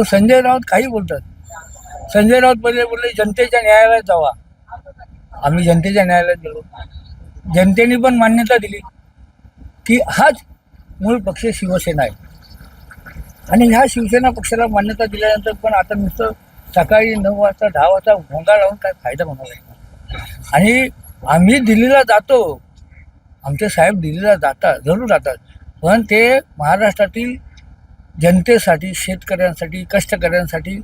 संजय राऊत काही बोलतात. संजय राऊत पहिले बोलले जनतेच्या न्यायालयात जावा. आम्ही जनतेच्या न्यायालयात गेलो. जनतेने पण मान्यता दिली की हाच मूळ पक्ष शिवसेना आहे. आणि ह्या शिवसेना पक्षाला मान्यता दिल्यानंतर पण आता नुसतं सकाळी 9 वाजता 10 वाजता भोंगा लावून काय फायदा होणार आहे. आणि आम्ही दिल्लीला जातो, आमचे साहेब दिल्लीला जातात, जरूर जातात, पण ते महाराष्ट्रातील जनतेसाठी, शेतकऱ्यांसाठी, कष्टकऱ्यांसाठी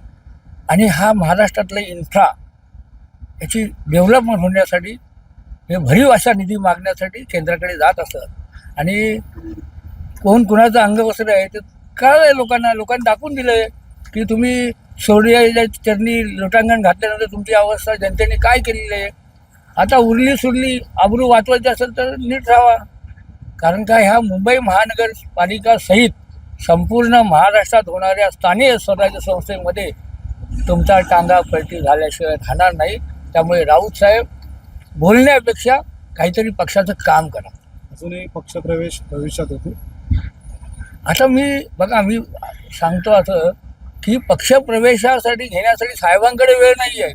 आणि हा महाराष्ट्रातला इन्फ्रा याची डेव्हलपमेंट होण्यासाठी हे भरीव अशा निधी मागण्यासाठी केंद्राकडे जात असतात. आणि कोण कुणाचं अंगवस्त्र आहे ते कळलंय लोकांनी दाखवून दिलंय की तुम्ही सोडियाच्या चरणी लोटांगण घातल्यानंतर तुमची अवस्था जनतेने काय केलेली आहे. आता उरली सुरली आबरू वाचवायची असेल तर नीट राहावा. कारण का ह्या मुंबई महानगरपालिका सहित संपूर्ण महाराष्ट्रात होणाऱ्या स्थानिक स्वराज्य संस्थेमध्ये तुमचा टांगा पलटी झाल्याशिवाय राहणार नाही. त्यामुळे राऊत साहेब बोलण्यापेक्षा काहीतरी पक्षाचं काम करा. अजूनही पक्षप्रवेश भविष्यात होते. आता मी सांगतो असं की पक्षप्रवेशासाठी घेण्यासाठी साहेबांकडे वेळ नाही आहे.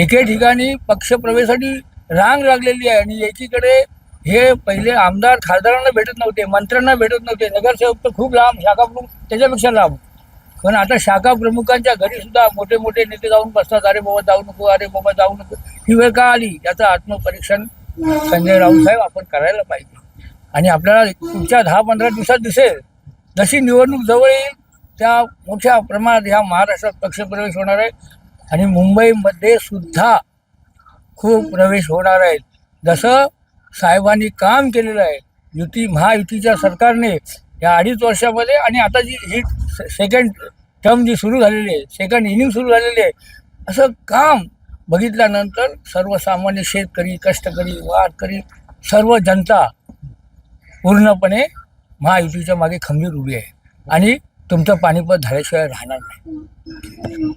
एके ठिकाणी पक्षप्रवेशासाठी रांग लागलेली आहे आणि एकीकडे हे पहिले आमदार खासदारांना भेटत नव्हते, मंत्र्यांना भेटत नव्हते, नगरसेवक तर खूप लांब, शाखा प्रमुख त्याच्यापेक्षा लांब. पण आता शाखा प्रमुखांच्या घरी सुद्धा मोठे मोठे नेते जाऊन बसतात. अरे बाबा जाऊ नको, अरे बाबा जाऊ नको. ही वेळ का आली याचं आत्मपरीक्षण संजय राऊत साहेब आपण करायला पाहिजे. आणि आपल्याला पुढच्या 10-15 दिवसात दिसेल, जशी निवडणूक जवळ येईल त्या मोठ्या प्रमाणात ह्या महाराष्ट्रात पक्षप्रवेश होणार आहे. आणि मुंबईमध्ये सुद्धा खूप प्रवेश होणार आहेत. जसं साहेबांनी काम केलेलं आहे महायुतीच्या सरकारने या 2.5 वर्षामध्ये, आणि आता जी ही सेकंड टर्म जी सुरू झालेली आहे, सेकंड इनिंग सुरू झालेली आहे, असं काम बघितल्यानंतर सर्वसामान्य शेतकरी, कष्टकरी, वारकरी, सर्व जनता पूर्णपणे महायुतीच्या मागे खंबीर उभी आहे आणि तुमचं पानिपत झाल्याशिवाय राहणार नाही.